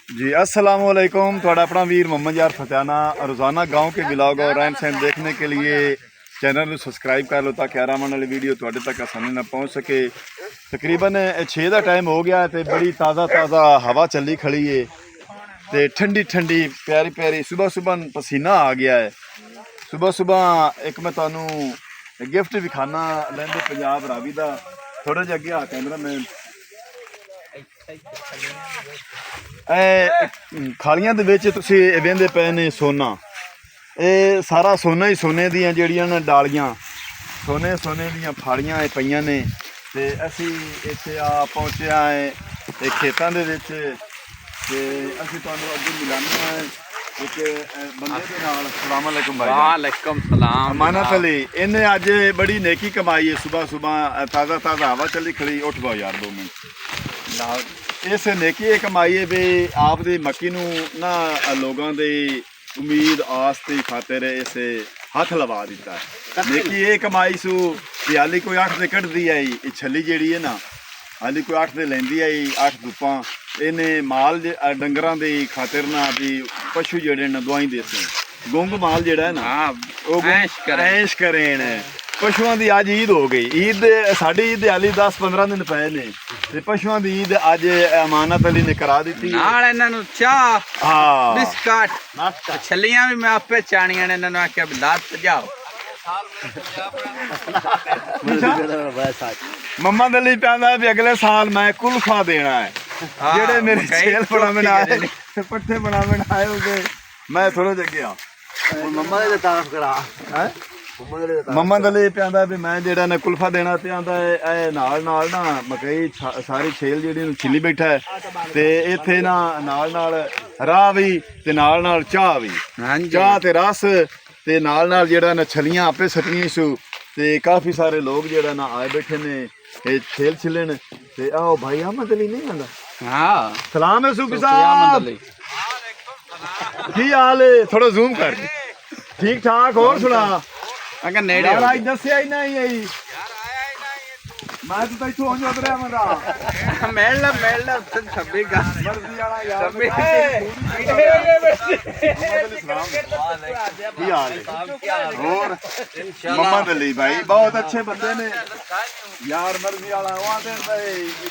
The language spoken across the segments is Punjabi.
जी अस्सलाम वालेकुम। थोड़ा अपना वीर मोहम्मद यार फतेहाना रोज़ाना गांव के ब्लॉग और रहन सहन देखने के लिए चैनल को सब्सक्राइब कर लो ताकि आराम वाली वीडियो थोड़े तक आसानी ना पहुंच सके। तकरीबन 6 का टाइम हो गया तो बड़ी ताज़ा ताज़ा हवा चली खड़ी है तो ठंडी ठंडी प्यारी प्यारी सुबह सुबह पसीना आ गया है। सुबह सुबह एक मैं थानू गिफ्ट विखाना लैंदे पंजाब रावी का थोड़ा जिहा अगे आ कैमरा मैन खालियां दे विच तुसीं वेंदे पे ने सोना, ये सारा सोना ही सोने दियां जिहड़ियां न डालियां सोने सोने दियां फाड़ियां पईयां ने ते असीं इत्थे आ पहुंचे हैं खेतां दे विच ते असीं तुहानूं अगे मिलाने हैं एक बंदे दे नाल। अस्सलाम वालेकुम भाई। वालेकुम सलाम। अमानत अली इन्हें अज बड़ी नेकी कमाई है। सुबह सुबह ताज़ा ताज़ा हवा चली खड़ी। उठ पाओ यार 2 मिनट। इस नेकी ये कमाई है भी आप दी मक्की नूं ना लोगों की उम्मीद आस की खातिर इस हथ लवा दिता है। नेकी ये कमाई सू कि हाली कोई 8 दे कढ़दी आई ये छली जिहड़ी है ना हाली कोई 8 दे लैंदी आई 8 धुप्पां इन्हें माल डंगरां दी खातिर ना भी पशु जिहड़े न दवाई देसे गुंग माल जिहड़ा है ना वो ऐश करें पशुओं की अज ईद हो गई। ईद साड़ी ईद हाली 10-15 दिन पे ने ते पशुओं की ईद अज अमानत अली ने करा दी। चाह बिस्कुट छलियां भी मैं आपे चाणियां ने इन्हां नूं आख्या भी लात जाओ। मम्मा दली कहंदा भी अगले साल मैं कुल्फा देना है जेड़े मेरे छेल बनावे आए पट्ठे बनावे आए होगे मैं थोड़ा जगे आ मम्मा दे तारीफ करा हैं मम्मा दली कहंदा भी मैं जेड़ा ने कुल्फा देना ते आंदा ए नाल नाल ना मकई सारी छेल जेड़ी छिली बैठा है ते इत्थे ना नाल नाल राह भी ते नाल नाल चाह भी चाह ते रस ते नाल नाल जेड़ा ना छलियां आपे सटनियां सू ते काफ़ी सारे लोग जेड़ा ना आए बैठे ने छेल छिलन ते आओ भाई अहमद अली नहीं आंदा। हाँ सलाम है सूफी साहब की हाल है? थोड़ा जूम कर ठीक ठाक और सुना अगर नेड़े यार आज दस्या ही नहीं आई मैं तो इथों होंज उतरिया मेरा मेल छब्बी गा मर्जी वाला यार की हाल है और मोहम्मद अली भाई बहुत अच्छे बंदे ने यार मर्जी वाला वो आते भाई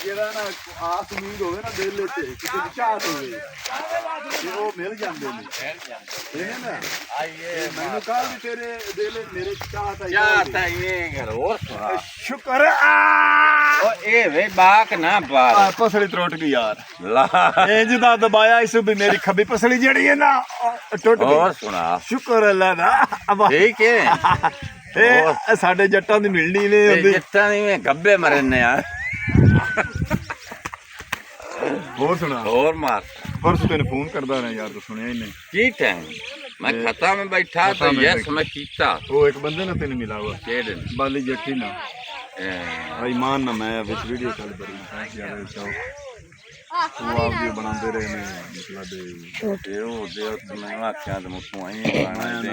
जेड़ा ना आस उम्मीद होवे ना दिल च किसी दी चाहत होवे ते वो मिल जांदे ने ठीक है ना। आइए मैंने कहा भी तेरे दिल मेरे चाहत है चाहत है ये कर और सुना शुक्र ओ ए वे बाक ना बार पसली त्रुट गई यार ला इंज दा दबाया इस भी मेरी खब्बी पसली जेड़ी है ना टुट गई। और सुना शुक्र अल्लाह दा ठीक है ए साडे जट्टां दी मिलनी नहीं हुंदी जट्टां दी में गब्बे मरने यार और सुना और मार परसों तेने फोन करदा रहा यार तो सुनिया ही नहीं की टाइम मैं खता में बैठा तो यस मैं कीता वो एक बंदे ना तेने मिला हुआ केड़े बाली जट्टी ना ईमान ना मैं विच वीडियो चल बड़ी यार चाहो वो आप जो बनाते रहे ने मतलब ते ओ दे मैं आख्या तो मुझको आई बनाना दे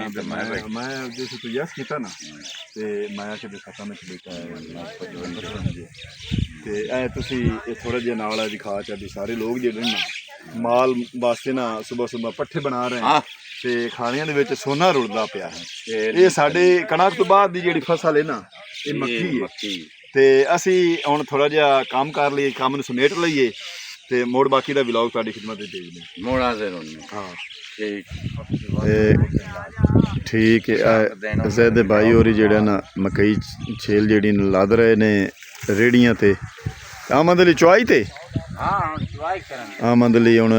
तो मैं जैसे तू यस कीता ना ते मैं आके दिखाता मैं बैठा है ते ए तुसी थोड़ा जिहा नाल दिखा चा भी सारे लोग जेडे ना माल वास्ते ना सुबह सुबह पट्ठे बना रहे हैं ते खालियां दे विच सोना रुलदा पिया है। ये साडे कणक तो बाद दी जेड़ी फसल है ना ये मक्की है ते असी हुण थोड़ा जिहा काम कर लईए काम नूं समेट लईए ते मोड़ बाकी दा व्लॉग तुहाडी खिदमत विच भेज दें मोड़ा से रोने हाँ ठीक ठीक है। जैद भाई होरी जेड़ा ना मकई छेल जेड़ी लद रहे ने रेड़ियां ते आमद अली चुआई ते आमद अली हुण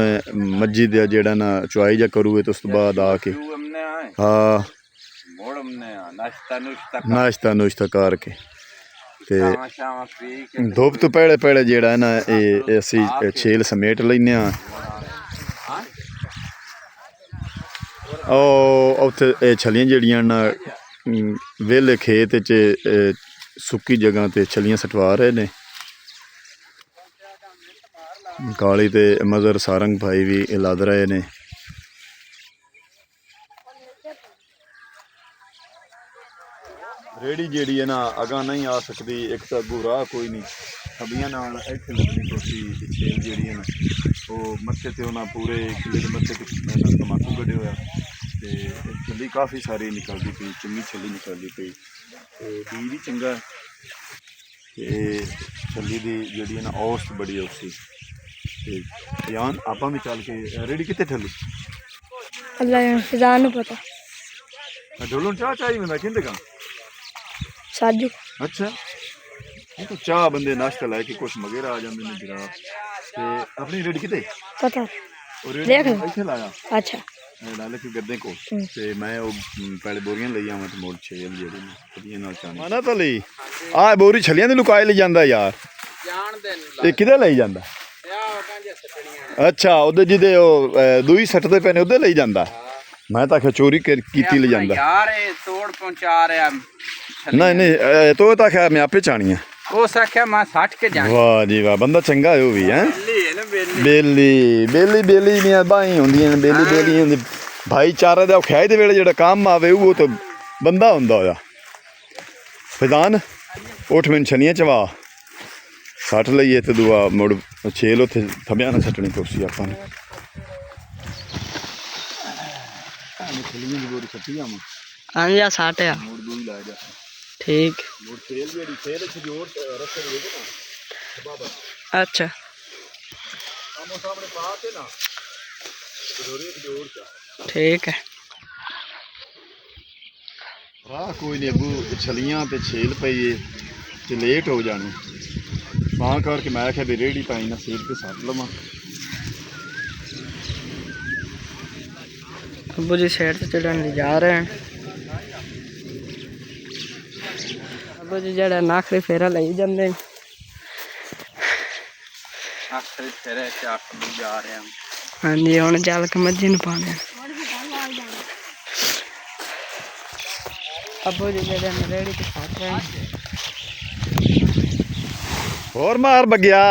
मस्जिद दा जेड़ा ना चुआई जा करूए तो उस तो बाद आके हाँ नाश्ता नुश्ता करके ते धुप तो पहले पहले जेड़ा है ना ये असी छेल समेट लैने उत्थे छलियां जेड़ियां ना वेले खेत च सुक्की जगह ते छलियां सटवा रहे ने काली ते मजर सारंग भाई भी लद रहे ने। रेड़ी जेड़ी है ना अगा नहीं आ सकती एक तो अगू राह कोई नहीं खबियां नाल इत्थे लगनी कुर्सी छेल जेड़ी है ना ਉਹ ਮੱਥੇ ਤੇ ਉਹਨਾਂ ਪੂਰੇ ਕਿਲੇ ਦੇ ਮੱਥੇ ਤੇ ਤਮਾਕੂ ਕੱਢਿਆ ਹੋਇਆ ਤੇ ਛੱਲੀ ਕਾਫੀ ਸਾਰੀ ਨਿਕਲਦੀ ਪਈ, ਚੰਗੀ ਛੱਲੀ ਨਿਕਲਦੀ ਪਈ ਤੇ ਬੀਜ ਵੀ ਚੰਗਾ ਤੇ ਛੱਲੀ ਦੀ ਜਿਹੜੀ ਨਾ ਔਸਤ ਬੜੀ ਔਖੀ ਤੇ ਯਾਨ ਆਪਾਂ ਵੀ ਚੱਲ ਕੇ ਰੇੜੀ ਕਿੱਥੇ ਠੱਲੀ ਅੱਲਾ ਫਿਜ਼ਾਨ ਨੂੰ ਪਤਾ ਢੋਲਣ ਚਾਹ ਚਾਹੀ ਬੰਦਾ ਕਿੰਦੇ ਕਾ ਸਾਜੂ ਅੱਛਾ ਇਹ ਤਾਂ ਚਾਹ ਬੰਦੇ ਨਾਸ਼ਤਾ ਲੈ ਕੇ ਕੁਛ ਮਗੇਰਾ ਆ ਜਾਂਦੇ ਨੇ ਜਰਾ ਤੇ ਆਪਣੀ ਰੇੜੀ ਕਿਤੇ ਪਤਾ ਉਹ ਰੇੜੀ ਦੇਖ ਲਓ। ਇੱਥੇ ਲਾਇਆ ਅੱਛਾ ਨਾਲ ਕੇ ਗੱਦੇ ਕੋ ਤੇ ਮੈਂ ਉਹ ਪਹਿਲੇ ਬੋਰੀਆਂ ਲਈ ਆਵਾਂ ਤੇ ਮੋੜ ਛੇਲ ਜਿਹੜੀ ਵਧੀਆ ਨਾਲ ਚਾਣੀ ਮਾਨਾ ਤਾਂ ਲਈ ਆਹ ਬੋਰੀ ਛਲੀਆਂ ਦੇ ਲੁਕਾਏ ਲਈ ਜਾਂਦਾ ਯਾਰ ਜਾਣਦੇ ਨੇ ਇਹ ਕਿਹਦੇ ਲਈ ਜਾਂਦਾ ਆ ਕਹਿੰਦੇ ਸੱਟਣੀਆਂ ਅੱਛਾ ਉਹਦੇ ਜਿਹਦੇ ਉਹ ਦੂਈ ਸੱਟਦੇ ਪਏ ਨੇ ਉਹਦੇ ਲਈ ਜਾਂਦਾ ਮੈਂ ਤਾਂ ਆਖਿਆ ਚੋਰੀ ਕੀਤੀ ਲਈ ਜਾਂਦਾ ਯਾਰ ਇਹ ਤੋੜ ਪਹੁੰਚਾ ਰਿਹਾ ਨਹੀਂ ਨਹੀਂ ਤੋ ਤਾਂ ਆਖਿਆ ਮੈਂ ਆਪੇ ਚਾਣੀ ਆ ਉਹ ਸਖਿਆ ਮੈਂ 60 ਕੇ ਜਾਣੀ ਵਾਹ ਜੀ ਵਾਹ ਬੰਦਾ ਚੰਗਾ ਹੈ ਉਹ ਵੀ ਹੈ ਬੇਲੀ ਹੈ ਨਾ ਬੇਲੀ ਬੇਲੀ ਦੀਆਂ ਬਾਹੀਂ ਹੁੰਦੀਆਂ ਨੇ ਬੇਲੀ ਹੁੰਦੀ ਭਾਈਚਾਰੇ ਦਾ ਖਿਆਈ ਦੇ ਵੇਲੇ ਜਿਹੜਾ ਕੰਮ ਆਵੇ ਉਹ ਤਾਂ ਬੰਦਾ ਹੁੰਦਾ ਹੋਇਆ ਫਿਜ਼ਾਨ ਉੱਠ ਮੈਨੂੰ ਛਨੀਆਂ ਚਵਾ 60 ਲਈਏ ਤੇ ਦੁਆ ਮੁੜ ਛੇਲ ਉੱਥੇ ਥੰਬਿਆਂ ਨਾਲ ਸੱਟਣੀ ਕੁਰਸੀ ਆਪਾਂ ਨੇ ਛਲੀਆਂ ਦੀ ਗੋਰੀ ਸੱਟੀ ਆਵਾਂ हाँ जी साठ है ਮੁੜ ਦੂਈ ਲਾ ਜਾ ठीक ਮੁੜ ਛੇਲ ਜਿਹੜੀ ਛੇਲ ਚ ਜੋੜ ਰਸਤੇ ਦੇ ਦੇ ਨਾ ਬਾਬਾ अच्छा ਆਮੋ ਸਾਹਮਣੇ ਪਾ ਤੇ ਨਾ ਜ਼ਰੂਰੀ ਜੋੜ ਚਾ ठीक है ਰਾਹ ਕੋਈ ਨਹੀਂ ਅੱਗੂ ਛਲੀਆਂ ਤੇ ਛੇਲ ਪਈ ਏ ਤੇ ਲੇਟ ਹੋ ਜਾਣੀ ਤਾਂ ਕਰਕੇ ਮੈਂ ਆਖਿਆ ਵੀ ਰੇੜੀ ਪਾਈ ਨਾ ਸੀਟ ਤੇ ਸੱਟ ਲਵਾਂ अब्बू जी साइड से चढ़ने ले जा रहे हैं अब्बू जी जड़ा नाखरी फेरा ले जाते ਆਖਰੀ ਫੇਰੇ ਚੱਕ ਨੂੰ ਜਾ ਰਿਹਾ हाँ जी हम जल के मज्जी न पाने अब्बू जी जड़ा रेड़ी के साथ रहे ਹੋਰ ਮਾਰ ਬੱਗਿਆ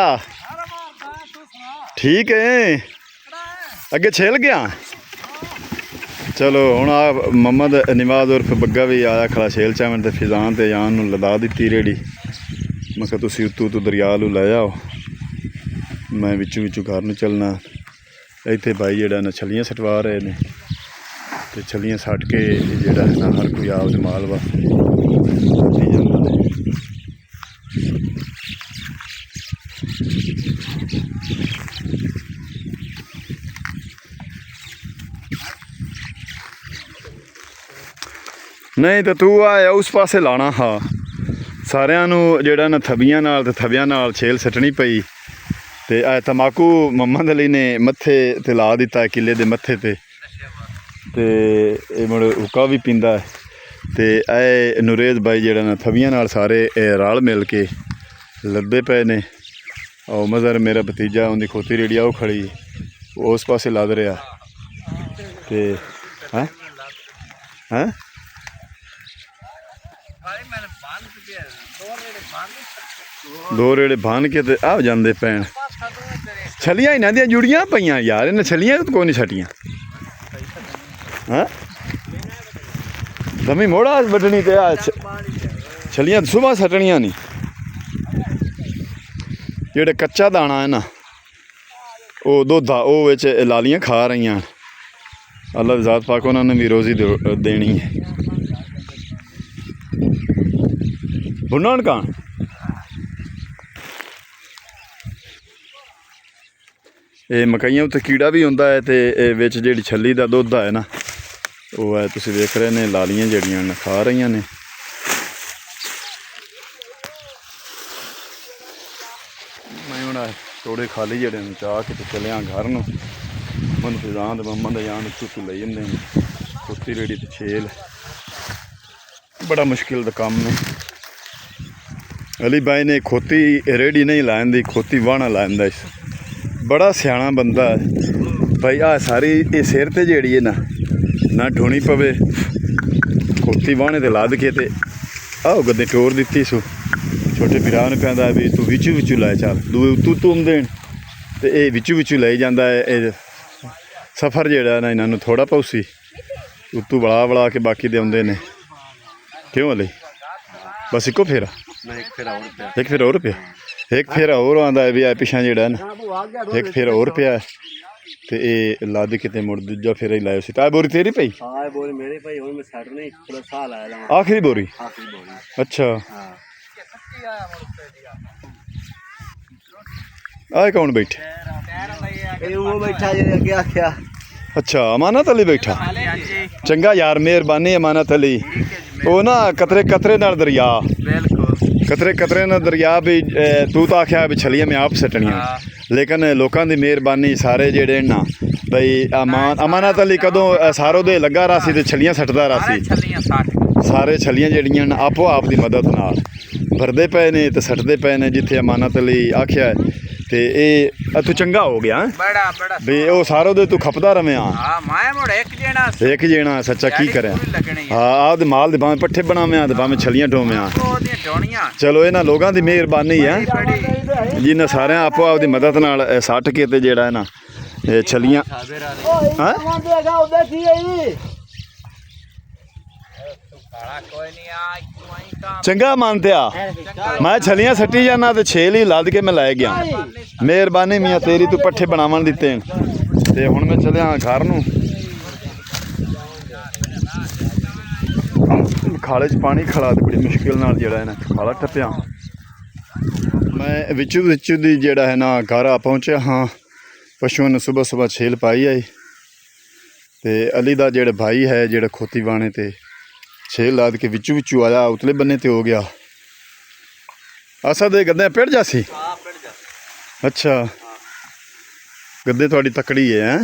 ਠੀਕ ਹੈ ਅੱਗੇ ਛੇਲ ਗਿਆ ਚਲੋ ਹੁਣ ਆ ਮੁਹੰਮਦ ਨਿਵਾਜ਼ ਉਰਫ ਬੱਗਾ ਵੀ ਆਇਆ ਖੜਾ ਛੇਲ ਚਾਵਣ ਤੇ ਫਿਜ਼ਾਨ ਤੇ ਜਾਨ ਨੂੰ ਲਦਾ ਦਿੱਤੀ ਰੇੜੀ ਮੈਂ ਕਿਹਾ ਤੁਸੀਂ ਉੱਤੋਂ ਦਰਿਆ ਨੂੰ ਲੈ ਆਓ ਮੈਂ ਵਿੱਚੋਂ ਘਰ ਨੂੰ ਚੱਲਣਾ ਇੱਥੇ ਭਾਈ ਜਿਹੜਾ ਨਾ ਛਲੀਆਂ ਸਟਵਾ ਰਹੇ ਨੇ ਤੇ ਛਲੀਆਂ ਸੱਟ ਕੇ ਜਿਹੜਾ ਨਾ ਹਰ ਕੋਈ ਆਪਦੇ ਮਾਲ ਵਾ ਸੱਟੀ ਜਾਂਦਾ ਨੇ ਨਹੀਂ ਤਾਂ ਤੂੰ ਆ ਉਸ ਪਾਸੇ ਲਾਣਾ ਹਾਂ ਸਾਰਿਆਂ ਨੂੰ ਜਿਹੜਾ ਨਾ ਥਬੀਆਂ ਨਾਲ ਤੇ ਥਬਿਆਂ ਨਾਲ ਛੇਲ ਸੱਟਣੀ ਪਈ ਤੇ ਇਹ ਤਮਾਕੂ ਮੁਹੰਮਦ ਅਲੀ ਨੇ ਮੱਥੇ ਤੇ ਲਾ ਦਿੱਤਾ ਕਿਲੇ ਦੇ ਮੱਥੇ ਤੇ ਇਹ ਮੁੜ ਹੁੱਕਾ ਵੀ ਪੀਂਦਾ ਤੇ ਇਹ ਨੂਰੇਜ਼ ਬਾਈ ਜਿਹੜਾ ਨਾ ਥਬੀਆਂ ਨਾਲ ਸਾਰੇ ਰਲ ਮਿਲ ਕੇ ਲੱਦੇ ਪਏ ਨੇ ਉਹ ਮਜ਼ਰ ਮੇਰਾ ਭਤੀਜਾ ਉਹਦੀ ਖੋਤੀ ਰੇੜੀ ਉਹ ਖੜੀ ਉਸ ਪਾਸੇ ਲੱਦ ਰਿਹਾ ਤੇ ਹੈਂ ਦੋ ਰੇੜੇ ਬੰਨ ਕੇ ਤੇ ਆ ਜਾਂਦੇ ਪੈਣ ਛਲੀਆਂ ਇਹਨਾਂ ਦੀਆਂ ਜੁੜੀਆਂ ਪਈਆਂ ਯਾਰ ਇਹਨਾਂ ਛਲੀਆਂ ਕੋਈ ਨਹੀਂ ਛਟੀਆਂ ਹਾਂ ਦਮੀ ਮੋੜਾ ਵੱਢਣੀ ਤੇ ਆ ਛਲੀਆਂ ਸੁਬਾਹ ਸੱਟਣੀਆਂ ਨਹੀਂ ਜਿਹੜੇ ਕੱਚਾ ਦਾਣਾ ਹੈ ਨਾ ਉਹ ਦੁੱਧ ਆ ਉਹ ਵਿੱਚ ਲਾਲੀਆਂ ਖਾ ਰਹੀਆਂ ਅੱਲਾ ਦੀ ਜ਼ਾਤ ਪਾਕ ਉਹਨਾਂ ਨੇ ਵੀ ਰੋਜ਼ੀ ਦੇਣੀ ਹੈ ਬੁਣਨ ਕਾਂ ਇਹ ਮਕਈਆਂ ਉੱਤੇ ਕੀੜਾ ਵੀ ਹੁੰਦਾ ਹੈ ਤੇ ਇਹ ਵਿੱਚ ਜਿਹੜੀ ਛੱਲੀ ਦਾ ਦੁੱਧ ਹੈ ਨਾ ਉਹ ਹੈ ਤੁਸੀਂ ਵੇਖ ਰਹੇ ਨੇ ਲਾਲੀਆਂ ਜਿਹੜੀਆਂ ਨੇ ਖਾ ਰਹੀਆਂ ਨੇ ਮੈਂ ਹੁਣ ਤੋੜੇ ਖਾਲੀ ਜਿਹੜੇ ਨੇ ਚਾਹ ਕੇ ਤੇ ਚੱਲਿਆ ਘਰ ਨੂੰ ਮਨ ਫਿਜ਼ਾਨ ਦੇ ਮੰਮਾ ਦਾ ਜਾਨ ਚੁੱਕ ਲਈ ਜਾਂਦੇ ਨੇ ਖੋਤੀ ਰੇੜੀ ਤੇ ਛੇਲ ਬੜਾ ਮੁਸ਼ਕਿਲ ਦਾ ਕੰਮ ਨੇ ਅਲੀ ਬਾਈ ਨੇ ਖੋਤੀ ਰੇੜੀ ਨਹੀਂ ਲਾਉਣ ਦੀ ਖੋਤੀ ਵਾਹਣਾ ਲਾਉਂਦਾ ਇਸ ਬੜਾ ਸਿਆਣਾ ਬੰਦਾ ਭਾਈ ਆ ਸਾਰੀ ਇਹ ਸਿਰ ਤੇ ਜਿਹੜੀ ਹੈ ਨਾ ਢੋਣੀ ਪਵੇ ਖੋਤੀ ਵਾਹਣੇ ਤੇ ਲੱਦ ਕੇ ਤੇ ਆਹ ਗੱਦੇ ਟੋਰ ਦਿੱਤੀ ਸੋ ਛੋਟੇ ਵੀਰਾਂ ਨੂੰ ਕਹਿੰਦਾ ਵੀ ਤੂੰ ਵਿੱਚੋਂ ਲੈ ਚੱਲ ਦੂਏ ਉੱਤੋਂ ਦੇਣ ਤੇ ਇਹ ਵਿੱਚੋਂ ਲੈ ਜਾਂਦਾ ਹੈ ਇਹ ਸਫ਼ਰ ਜਿਹੜਾ ਨਾ ਇਹਨਾਂ ਨੂੰ ਥੋੜਾ ਪੌਸੀ ਉੱਤੋਂ ਬਲਾ ਕੇ ਬਾਕੀ ਦੇ ਆਉਂਦੇ ਨੇ ਕਿਉਂ ਅਲੀ ਬਸ ਇੱਕੋ ਫੇਰਾ ਇੱਕ ਫੇਰਾ ਹੋਰ ਪਿਆ ਇੱਕ ਫੇਰਾ ਹੋਰ ਪਿਆ ਇੱਕ ਫੇਰ ਹੋਰ ਆਂਦਾ ਵੀ ਆ ਪਿਛਾਂ ਜਿਹੜਾ ਨਾ ਇੱਕ ਫੇਰ ਹੋਰ ਪਿਆ ਤੇ ਇਹ ਲੱਦ ਕਿਤੇ ਮੁੜ ਦੂਜਾ ਫੇਰ ਹੀ ਲਾਇਆ ਸੀ ਤਾਂ ਬੋਰੀ ਤੇਰੀ ਪਈ ਹਾਂ ਬੋਰੀ ਮੇਰੇ ਭਾਈ ਹੁਣ ਮੈਂ ਛੱਡ ਨਹੀਂ ਥੋੜਾ ਸਾਹ ਲਾਇਆ ਲਾ ਆਖਰੀ ਬੋਰੀ ਆਖਰੀ ਬੋਰੀ ਅੱਛਾ ਹਾਂ ਆਹ ਕੌਣ ਬੈਠੇ ਇਹ ਉਹ ਬੈਠਾ ਜਿਹੜੇ ਅੱਗੇ ਆਖਿਆ ਅੱਛਾ ਅਮਾਨਤ ਅਲੀ ਬੈਠਾ ਚੰਗਾ ਯਾਰ ਮਿਹਰਬਾਨੀ ਅਮਾਨਤ ਅਲੀ ਉਹ ਨਾ ਕਤਰੇ ਕਤਰੇ ਨਾਲ ਦਰਿਆ ਬਿਲਕੁਲ ਕਤਰੇ ਕਤਰੇ ਨਾਲ ਦਰਿਆ ਵੀ ਤੂੰ ਤਾਂ ਆਖਿਆ ਵੀ ਛਲੀਆਂ ਮੈਂ ਆਪ ਸੱਟਣੀਆਂ ਲੇਕਿਨ ਲੋਕਾਂ ਦੀ ਮਿਹਰਬਾਨੀ ਸਾਰੇ ਜਿਹੜੇ ਨਾ ਬਈ ਅਮਾਨਤ ਅਲੀ ਕਦੋਂ ਸਾਰੋ ਦੇ ਲੱਗਾ ਰਾ ਸੀ ਤੇ ਛਲੀਆਂ ਸੱਟਦਾ ਰਾ ਸੀ ਛੱਲੀਆਂ 60 ਸਾਰੇ ਛਲੀਆਂ ਜਿਹੜੀਆਂ ਆਪੋ ਆਪ ਦੀ ਮਦਦ ਨਾਲ ਭਰਦੇ ਪਏ ਨੇ ਤੇ ਸੱਟਦੇ ਪਏ ਨੇ ਜਿੱਥੇ ਅਮਾਨਤ ਅਲੀ ਆਖਿਆ ਤੇ ਇਹ ਤੂੰ ਚੰਗਾ ਹੋ ਗਿਆ ਬੜਾ ਬੜਾ ਵੀ ਉਹ ਸਾਰੋ ਦੇ ਤੂੰ ਖਪਦਾ ਰਵਿਆ ਹਾਂ ਮੈਂ ਮੁੜ ਇੱਕ ਜਣਾ ਸੱਚਾ ਕੀ ਕਰਿਆ ਹਾਂ ਆਹ ਮਾਲ ਦੇ ਭਾਵੇਂ ਪੱਠੇ ਬਣਾਵਿਆਂ ਤੇ ਭਾਵੇਂ ਛਲੀਆਂ ਢੋਵਿਆਂ ਉਹਦੀਆਂ ਢੋਣੀਆਂ ਚਲੋ ਇਹਨਾਂ ਲੋਕਾਂ ਦੀ ਮਿਹਰਬਾਨੀ ਹੈ ਜਿਨ੍ਹਾਂ ਸਾਰਿਆਂ ਆਪੋ ਆਪ ਦੀ ਮਦਦ ਨਾਲ ਸੱਟ ਕੇ ਤੇ ਜਿਹੜਾ ਹੈ ਨਾ ਇਹ ਛਲੀਆਂ ਹਾਂ ਕੋਈ ਨਹੀਂ ਆ ਤੂੰ ਚੰਗਾ ਮੰਨਤਿਆ ਮੈਂ ਛਲੀਆਂ ਸੱਟੀ ਜਾਣਾ ਤੇ ਛੇਲ ਹੀ ਲੱਦ ਕੇ ਮੈਂ ਲੈ ਗਿਆ ਮਿਹਰਬਾਨੀ ਮੀਆਂ ਤੇਰੀ ਤੂੰ ਪੱਠੇ ਬਣਾਵਣ ਦਿੱਤੇ ਤੇ ਹੁਣ ਮੈਂ ਚੱਲਿਆ ਘਰ ਨੂੰ ਖਾਲੇ 'ਚ ਪਾਣੀ ਖੜਾ ਤੇ ਬੜੀ ਮੁਸ਼ਕਿਲ ਨਾਲ ਜਿਹੜਾ ਹੈ ਨਾ ਖਾਲਾ ਟੱਪਿਆ ਮੈਂ ਵਿੱਚ ਦੀ ਜਿਹੜਾ ਹੈ ਨਾ ਘਰ ਆ ਪਹੁੰਚਿਆ ਹਾਂ ਪਸ਼ੂਆਂ ਨੂੰ ਸਵੇਰ ਛੇਲ ਪਾਈ ਆਈ ਤੇ ਅਲੀ ਦਾ ਜਿਹੜਾ ਭਾਈ ਹੈ ਜਿਹੜਾ ਖੋਤੀ ਬਾਣੇ ਤੇ ਛੇਲ ਲਾਦ ਕੇ ਵਿੱਚੋਂ ਆਇਆ ਉਤਲੇ ਬੰਨੇ ਤੇ ਹੋ ਗਿਆ ਅਸਾ ਦੇ ਗੱਦੇ ਪਿੜ ਜਾ ਸੀ ਅੱਛਾ ਗੱਦੇ ਤੁਹਾਡੀ ਤਕੜੀ ਹੈ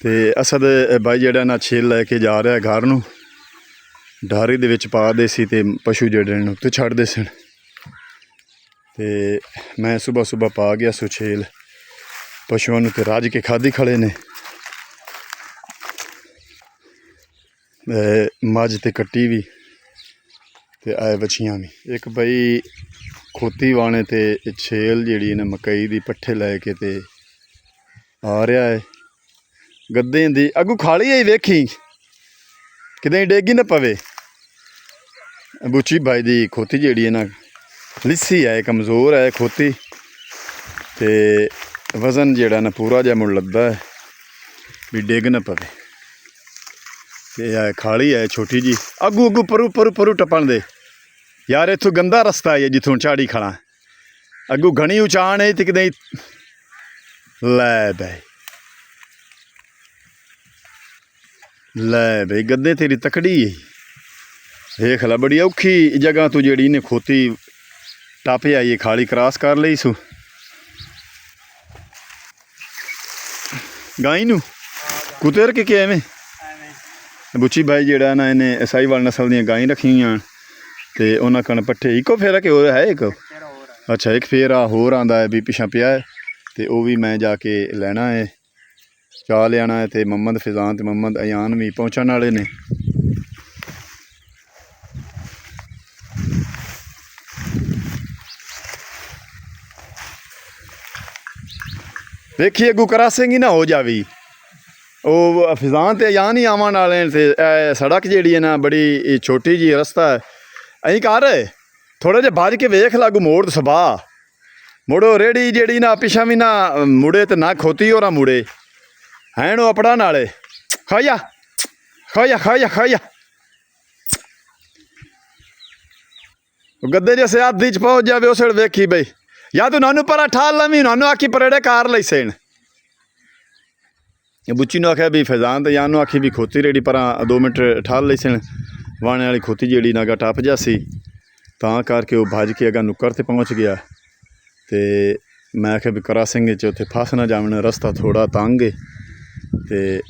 ਤੇ ਅਸਦ ਭਾਈ ਜਿਹੜਾ ਨਾ ਛੇਲ ਲੈ ਕੇ ਜਾ ਰਿਹਾ ਘਰ ਨੂੰ ਢਾਰੀ ਦੇ ਵਿੱਚ ਪਾ ਦੇ ਸੀ ਤੇ ਪਸ਼ੂ ਜਿਹੜੇ ਨੇ ਉੱਤੇ ਛੱਡਦੇ ਸਨ ਤੇ ਮੈਂ ਸਵੇਰ ਪਾ ਗਿਆ ਸੋ ਛੇਲ ਪਸ਼ੂਆਂ ਨੂੰ ਤੇ ਰਾਜ ਕੇ ਖਾਦੀ ਖੜੇ ਨੇ ਮੱਝ ਤੇ ਕੱਟੀ ਵੀ ਤੇ ਆਏ ਬੱਚੀਆਂ ਵੀ ਇੱਕ ਬਈ ਖੋਤੀ ਵਾਣੇ ਤੇ ਛੇਲ ਜਿਹੜੀ ਨੇ ਮਕਈ ਦੀ ਪੱਠੇ ਲੈ ਕੇ ਤੇ ਆ ਰਿਹਾ ਹੈ ਗੱਦੇ ਦੀ ਅੱਗੂ ਖਾਲੀ ਆਈ ਵੇਖੀ ਕਿਤੇ ਡੇਗੀ ਨਾ ਪਵੇ ਬੁੱਚੀ ਭਾਈ ਦੀ ਖੋਤੀ ਜਿਹੜੀ ਹੈ ਨਾ ਲਿੱਸੀ ਹੈ ਕਮਜ਼ੋਰ ਹੈ ਖੋਤੀ ਤੇ ਵਜ਼ਨ ਜਿਹੜਾ ਨਾ ਪੂਰਾ ਜਿਹਾ ਮੁੜ ਲੱਦਾ ਹੈ ਵੀ ਡਿੱਗ ਨਾ ਪਵੇ ਤੇ ਖਾਲੀ ਹੈ ਛੋਟੀ ਜੀ ਅੱਗੂ ਪਰੂ ਟੱਪਣ ਦੇ ਯਾਰ ਇੱਥੋਂ ਗੰਦਾ ਰਸਤਾ ਹੈ ਜਿੱਥੋਂ ਝਾੜੀ ਖੜਾ ਅੱਗੂ ਘਣੀ ਉਚਾਣ ਹੈ ਤੇ ਕਿਤੇ ਲੈ ਬਈ ਗੱਦੇ ਤੇਰੀ ਤਕੜੀ ਹੈ ਵੇਖ ਲੈ ਬੜੀ ਔਖੀ ਜਗ੍ਹਾ ਤੋਂ ਜਿਹੜੀ ਨੇ ਖੋਤੀ ਟੱਪ ਆਈ ਖਾਲੀ ਕਰਾਸ ਕਰ ਲਈ ਸੂ ਗਾਈ ਨੂੰ ਕੁਤਰ ਕੇ ਐਵੇਂ ਬੁੱਚੀ ਭਾਈ ਜਿਹੜਾ ਨਾ ਇਹਨੇ ਸਾਹੀਵਾਲ ਨਸਲ ਦੀਆਂ ਗਾਈਂ ਰੱਖੀਆਂ ਤੇ ਉਹਨਾਂ ਕਣ ਪੱਠੇ ਇੱਕੋ ਫੇਰਾ ਕਿ ਹੋਰ ਹੈ ਇੱਕ ਅੱਛਾ ਇੱਕ ਫੇਰਾ ਹੋਰ ਆਂਦਾ ਹੈ ਵੀ ਪਿਛਾਂ ਪਿਆ ਹੈ ਤੇ ਉਹ ਵੀ ਮੈਂ ਜਾ ਕੇ ਲੈਣਾ ਹੈ ਚਾਹ ਲਿਆਣਾ ਹੈ ਤੇ ਮੁਹੰਮਦ ਫਿਜ਼ਾਨ ਤੇ ਮੁਹੰਮਦ ਅਯਾਨ ਵੀ ਪਹੁੰਚਣ ਵਾਲੇ ਨੇ ਵੇਖੀਏ ਅੱਗੂ ਕਰਾਸਿੰਗ ਨਾ ਹੋ ਜਾਵੀ ਉਹ ਫਿਜ਼ਾਨ ਤੇ ਅਯਾਨ ਹੀ ਆਵਣ ਵਾਲੇ ਨੇ ਤੇ ਸੜਕ ਜਿਹੜੀ ਹੈ ਨਾ ਬੜੀ ਛੋਟੀ ਜੀ ਰਸਤਾ ਹੈ ਅਸੀਂ ਕਰ ਥੋੜਾ ਜਿਹਾ ਭੱਜ ਕੇ ਵੇਖ ਲਾਗੂ ਮੋੜ ਸਭਾ ਮੁੜੋ ਰੇੜੀ ਜਿਹੜੀ ਨਾ ਪਿਛਾਂ ਵੀ ਨਾ ਮੁੜੇ ਤੇ ਨਾ ਖੋਤੀ ਹੋਰਾਂ ਮੁੜੇ ਹੈਣ ਉਹ ਆਪਣਾ ਨਾਲੇ ਖਾਇਆ ਗੱਦੇ ਜੈਸੇ ਆਦੀ ਚ ਪਹੁੰਚ ਜਾਵੇ ਉਸ ਵੇਲੇ ਵੇਖੀ ਬਈ ਜਾਂ ਤੂੰ ਨਾਨੂੰ ਪਰਾ ਠਾਲ ਲਵੀਂ ਨਾਨੂੰ ਆਖੀ ਪਰੇੜੇ ਕਾਰ ਲਈ ਸੇਣ ਬੁੱਚੀ ਨੂੰ ਆਖਿਆ ਵੀ ਫੈਜ਼ਾਨ ਤੇ ਜਾਂ ਨੂੰ ਆਖੀ ਵੀ ਖੋਤੀ ਰੇੜੀ ਪਰਾਂ 2 ਮਿੰਟ ਠਾਲ ਲਈ ਸਣ ਵਾਣੇ ਵਾਲੀ ਖੋਤੀ ਜਿਹੜੀ ਨਾਗਾ ਟੱਪ ਜਾ ਸੀ ਤਾਂ ਕਰਕੇ ਉਹ ਭੱਜ ਕੇ ਅਗਾ ਨੁੱਕਰ ਤੇ ਪਹੁੰਚ ਗਿਆ ਤੇ ਮੈਂ ਆਖਿਆ ਵੀ ਕਰਾਸਿੰਗ 'ਚ ਉੱਥੇ ਫਸ ਨਾ ਜਾਵਣ ਰਸਤਾ ਥੋੜਾ ਤੰਗ ਹੈ ਤੇ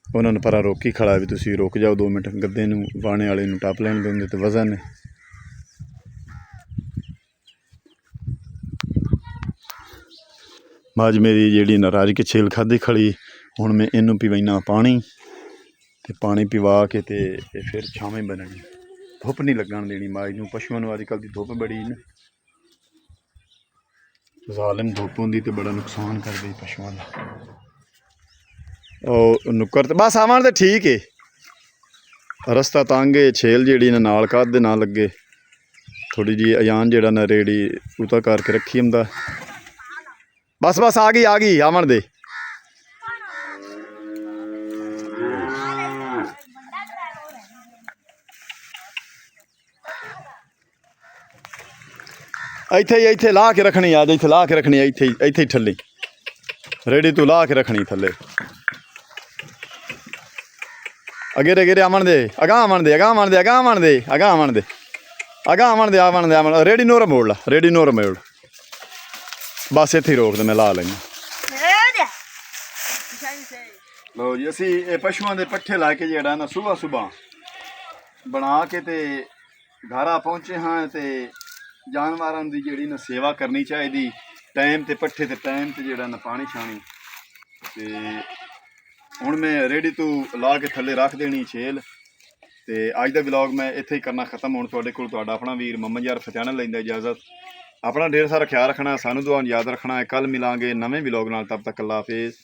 ਉਹਨਾਂ ਨੂੰ ਪਰਾਂ ਰੋਕੀ ਖੜਾ ਵੀ ਤੁਸੀਂ ਰੁਕ ਜਾਓ 2 ਮਿੰਟ ਗੱਦੇ ਨੂੰ ਵਾਣੇ ਵਾਲੇ ਨੂੰ ਟੱਪ ਲੈਣ ਦਿੰਦੇ ਤੇ ਵਜ਼ਨ ਹੈ ਮੱਝ ਮੇਰੀ ਜਿਹੜੀ ਨਾਰਾਜ਼ ਕੇ ਛੇਲ ਖਾਦੀ ਖੜੀ ਹੁਣ ਮੈਂ ਇਹਨੂੰ ਪੀਵਾਈਨਾ ਪਾਣੀ ਤੇ ਪਾਣੀ ਪਿਵਾ ਕੇ ਤੇ ਫਿਰ ਛਾਵੇਂ ਬਣਨੀ ਧੁੱਪ ਨਹੀਂ ਲੱਗਣ ਦੇਣੀ ਮੱਝ ਨੂੰ ਪਸ਼ੂਆਂ ਨੂੰ ਅੱਜ ਕੱਲ੍ਹ ਦੀ ਧੁੱਪ ਬੜੀ ਨਾ ਜ਼ਾਲਮ ਧੁੱਪ ਹੁੰਦੀ ਤੇ ਬੜਾ ਨੁਕਸਾਨ ਕਰਦੀ ਪਸ਼ੂਆਂ ਦਾ ਉਹ ਨੁੱਕਰ ਤੇ ਬਸ ਆਵਣ ਤੇ ਠੀਕ ਹੈ ਰਸਤਾ ਤੰਗ ਹੈ ਛੇਲ ਜਿਹੜੀ ਨਾਲ ਕੱਦ ਦੇ ਨਾ ਲੱਗੇ थोड़ी जी अजान जेड़ा ना रेडी उता करके रखी हमदा बस बस आ गई आमन दे इत्थे ला के रखनी आज इत्थे ला के रखनी इत्थे ठल्ली रेडी तू ला के रखनी थल्ले अगेरे अगेरे आमन दे अगां आमन दे अगां आमन दे अगां आमन दे अगां आमन दे अगां आमन दे आमन दे आमन रेडी नोर मोड़ ला रेडी नोर मोड़ बस इत्थे रोक दे मैं ला लेंगे लो जी असी पशुओं के पट्ठे ला के जेड़ा ना सुबह सुबह बना के ते घरा पहुंचे हाँ ते जानवरां दी जेड़ी ना सेवा करनी चाहिए टाइम ते पट्ठे ते टाइम ते जेड़ा ना पानी छानी ते हुण मैं रेडी तू ला के थल्ले रख देनी छेल ते अज दा व्लॉग मैं इत्थे ही करना खत्म हुण तुहाडे कोल तुहाडा अपना वीर मोहम्मद यार फतेहाना लैंदा इजाजत अपना ढेर सारा ख्याल रखना सानू दुआ याद रखना है कल मिलांगे नवें व्लॉग नाल तब तक अल्लाह हाफिज़।